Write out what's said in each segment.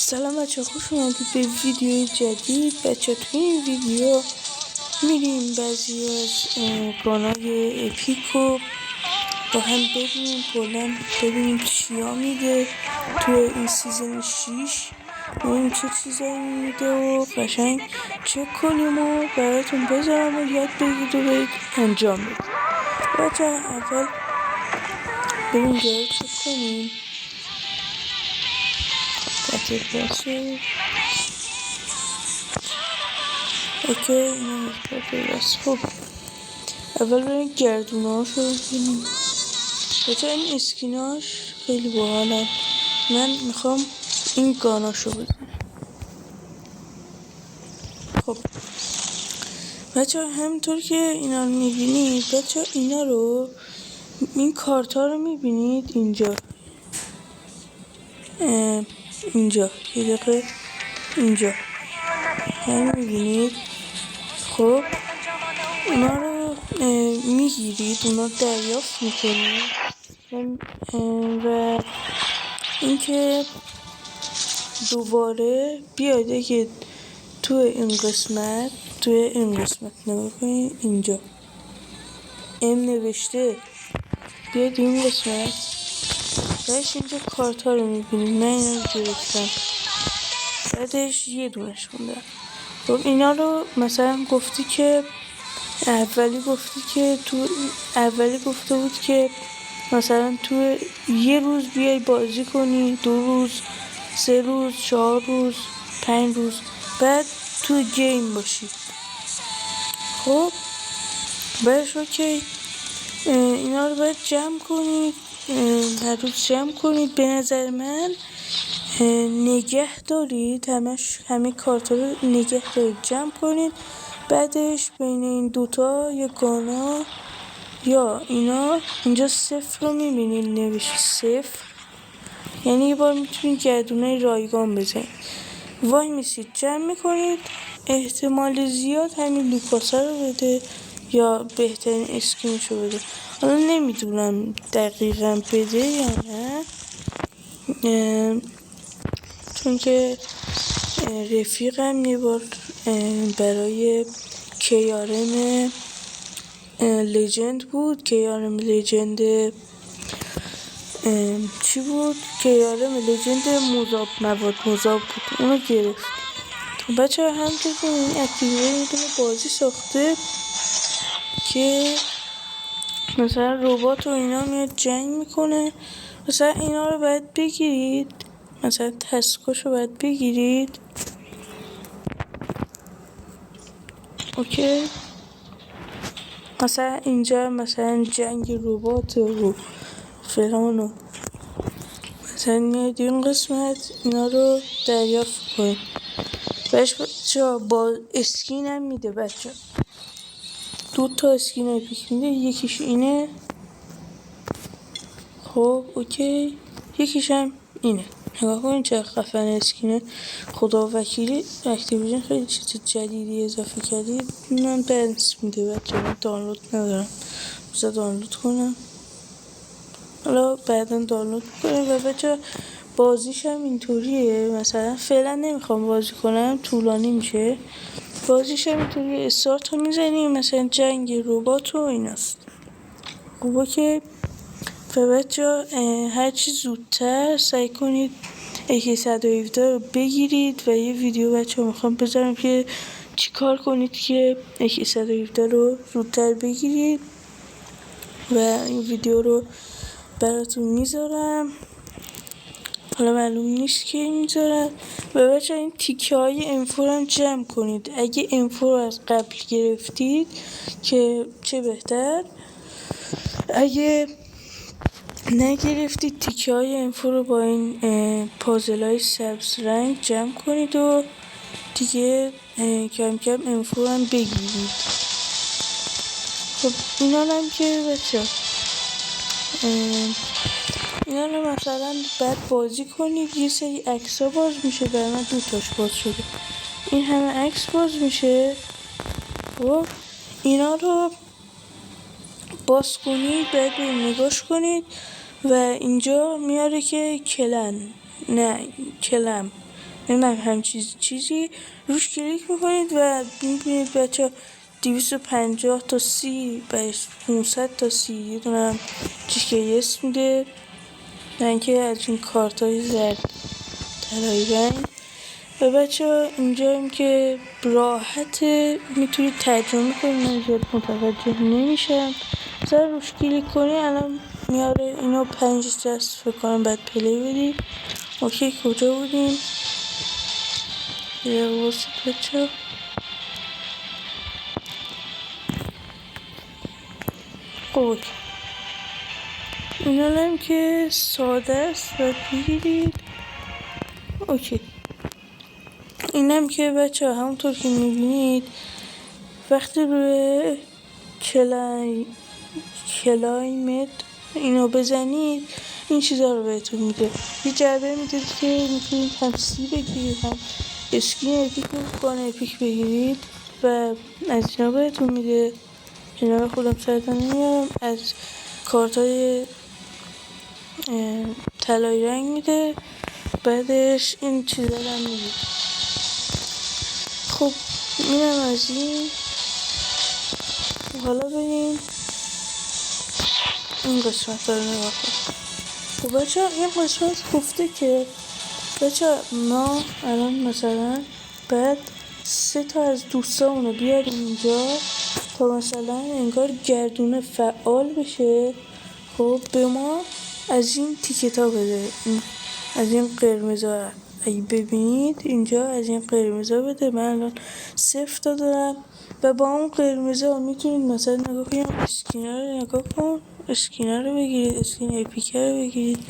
سلام بچه، خوش اومدید به ویدیوی جدید. بچه توی این ویدیو میریم بعضی از گانای اپیک رو با هم ببینیم، کلا ببینیم چیا میده توی این سیزن 6، ببینیم چه چیزایی میده و قشنگ چک کنیم و براتون بذارم و یاد بگید و برید انجام بدید. بچه اول بریم جایی چک کنیم. باشه اوکی، اینو میتونم خب اول بریم گردونهاش رو ببینیم. بچه این اسکیناش خیلی باحالن، من میخوام این گاناشو بزنم. خب بچه همینطور که اینا رو میبینید، بچه اینا رو، این کارت ها رو میبینید اینجا، اینجا یه دقیقه اینجا همین میبینید. خب اونا رو میگیرید، اونا دریافت میکنید و اینکه دوباره بیاید که توی این قسمت نگاه کنید، اینجا ام نوشته، بیاید این قسمت بعدش اینجا کارت ها رو میبینید. من اینا رو گرفتم، بعدش یه دونش موندم. خب اینا رو مثلا گفتی که اولی گفته بود که مثلا تو یه روز بیای بازی کنی، 2 روز، 3 روز، 4 روز، 5 روز بعد تو گیم باشی. خب باشه اوکی، اینا رو باید جمع کنید، هر روز جمع کنید. به نظر من نگه دارید، همه کارت رو نگه دارید، جمع کنید. بعدش بین این دوتا یا گانا یا اینا، اینجا 0 رو میبینید نوشته 0، یعنی یه بار میتونید گردونه رایگان بزنید. وای میسید جمع میکنید، احتمال زیاد همین لوکاسه رو بده یا بهترین اسکینشو بده. حالا نمیدونم دقیقا بده یا نه، چون که رفیقم یه بار برای کیارم لجند بود، کیارم لجند چی بود؟ کیارم لجند مواد مذاب بود، اونو گرفت. بچه همونطور که این اکتیویه میدونه بازی ساخته که مثلا ربات و اینا میاد جنگ میکنه، مثلا اینا رو باید بگیرید، مثلا تسکاش رو باید بگیرید. اوکی، مثلا اینجا مثلا جنگ ربات و فلان و مثلا میاد این قسمت اینا رو دریافت کنید. بچه با اسکین هم میده، بچه 2 تا اسکین اپیک میده، یکیش اینه. خب اوکی، یکیش هم اینه. نگاه کنید چه خفن اسکینه، خدا وکیلی اکتیویژن خیلی چیز جدیدی اضافه کردید. من بنس میده بچه، من دانلود ندارم، بذار دانلود کنم، حالا بعدا دانلود کنم. و بچه بازیش هم اینطوریه، مثلا فعلا نمیخوام بازی کنم، طولانی میشه. بازیش هم اینطوریه، استارت رو میزنیم، مثلا جنگ ربات و ایناست. خب اوکی، بچه هرچی زودتر سعی کنید AK-117 رو بگیرید. و یه ویدیو بچه میخوام بذارم که چی کار کنید که AK-117 رو زودتر بگیرید و این ویدیو رو براتون میذارم. حالا معلوم نیست که میذارم. و بچه این تیکه های M4 هم جمع کنید، اگه M4 رو از قبل گرفتید که چه بهتر، اگه نگرفتید تیکه های M4 رو با این پازل های سبز رنگ جمع کنید و دیگه کم کم M4 هم بگیرید. خب اینا هم که بچه اینا رو مثلا بعد بازی کنید، یه سری عکس ها باز میشه، برای من 2 تاش باز شده، این همه عکس باز میشه. و اینا رو باز کنید، بعد نگاش کنید و اینجا میاره که کلم نمیدونم هم چیزی روش کلیک میکنید و میبینید بچه 250 تا 30 بهش 500 تا 30 یه دونم GKS میده و اینکه از این کارت های زرد طلایی رنگ. و بچه ها اینجا هم که راحت میتونید ترجمه کنید، من زیاد متوجه نمیشم. مثلا روش کلیک کنی الان میاره اینو 5 دست فکر کنم باید پلی بدی. اوکی کجا بودیم؟ یه واسه بچه ها اوکی اینا هم که ساده است باید بگیرید. اوکی اینم که بچه ها همونطور که میبینید وقتی روی کلایمت اینو بزنید این چیزا رو بهتون میده. یه جعبه میده که میتونید هم سی بگیرید هم اسکین اپیک اپیک بگیرید و از اینا بهتون میده. اینا خودم سرتان نمیارم. از کارت های طلایی رنگ میده. بعدش این چیزا رو هم میده. خب اینم از این. حالا بریم این قسمت رو نگاه کنیم. خب بچه این قسمت گفته که بچه ما الان مثلا بعد 3 تا از دوستامونو بیاریم اینجا تا مثلا انگار گردونه فعال بشه. خب به ما از این تیکت ها بده، از این قرمزا. اگه ببینید اینجا از این قرمزا بده. من الان 0 تا دارم و با اون قرمزا میتونید مثلا نگاه کنید. اسکینا رو نگاه کن، اسکینا رو بگیرید، اسکین اپیکه رو بگیرید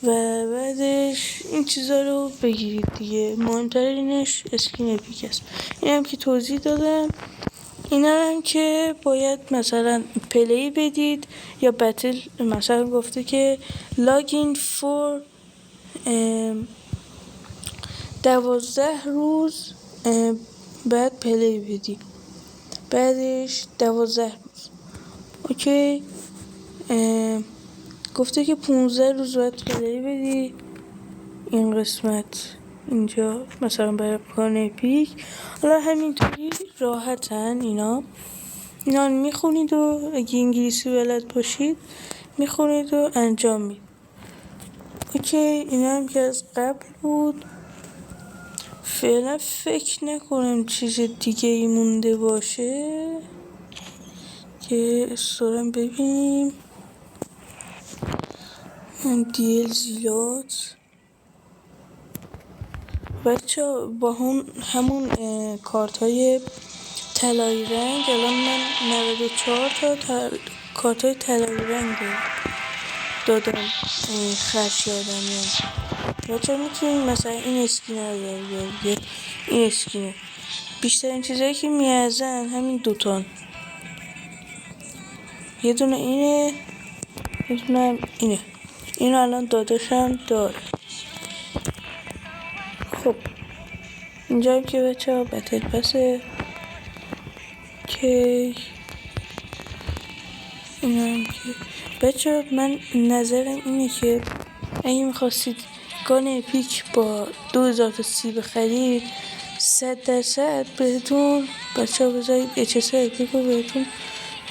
و بعدش این چیزا رو بگیرید دیگه. مهمترینش اسکین اپیک است. این هم که توضیح دادم. اینا هم که باید مثلا پلی بدید یا بتل. مثلا گفته که لاگین فور 12 روز بعد پلی بدی، بعدش 12 روز. اوکی گفته که 15 روز باید پلی بدی. این قسمت اینجا مثلا برای کان اپیک. حالا همینطوری راحتن اینا میخونید و اگه انگلیسی بلد باشید میخونید و انجام میدید. اوکی اینا هم که از قبل بود. فعلا فکر نکنم چیز دیگه ای مونده باشه که استورم ببینیم. دیل زیلات بچه با همون کارت های طلایی رنگ الان من 94 تا کارت های طلایی رنگ دادم خرش کردم. بچه میتونید مثلا این اسکین رو دارید، این اسکینه. بیشترین چیزایی که میارزن همین دوتان، یه دونه اینه یه دونه اینه. اینو الان داداشم داره. خب اینجا هم که بچه ها بتل پسه که اینا هم که بچه ها من نظرم اینه که اگه میخواستید گان اپیک با 2000 تا 30 بخرید 100% بهتون بچه ها بذارید HS اپیک رو بهتون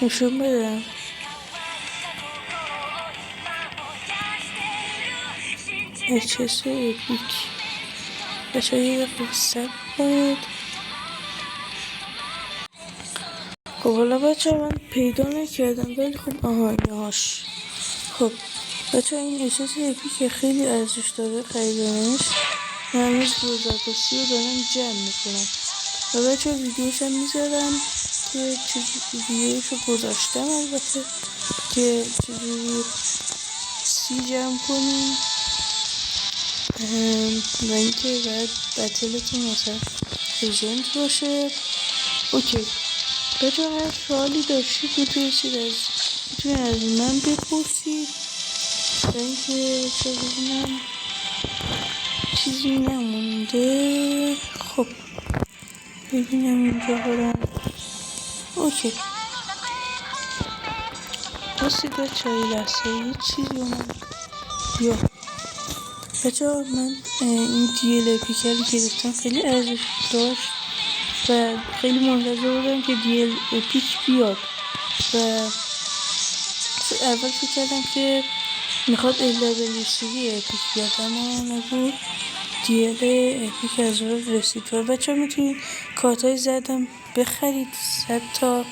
نشون بدم. HS اپیک بچه ها یه دقیقه سب کنید. خب حالا بچه من پیدا نکردم ولی خب اینهاش. خب بچه این HS اپیک خیلی ارزش داره خریدنش. من هنوز 2030 رو دارم جمع میکنم و بچه ویدیوش هم میذارم که ویدیوش رو گذاشتم البته که چجوری 30 جمع کنیم و اینکه باید بتلتون مثلا ایجنت باشه. اوکی بچه هر سوالی داشتید میتونید از من بپرسید و اینکه چه ببینم چیزی نمونده. خب ببینم اینجا برم. اوکی بسید بچه های لحظه یه چیزی اومد یا بچه من این دیل اپیکر رو گرفتم، خیلی ارزش داشت و خیلی منتظر بودم که دیل اپیک بیاد و اول فکر کردم که میخواد LWCD اپیک بیاد، اما نبود. دیل اپیک از راه رسید و بچه ها میتونید کارت های زدم بخرید، 100 تا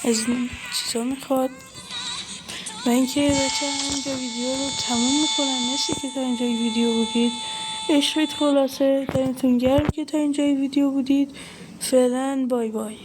از این چیزا میخواد. و اینکه بچه ها اینجا ویدیو رو تموم میکنم. مرسی که تا اینجای ویدیو بودید. عشقید خلاصه، دمتون گرم که تا اینجای ویدیو بودید. فعلا بای بای.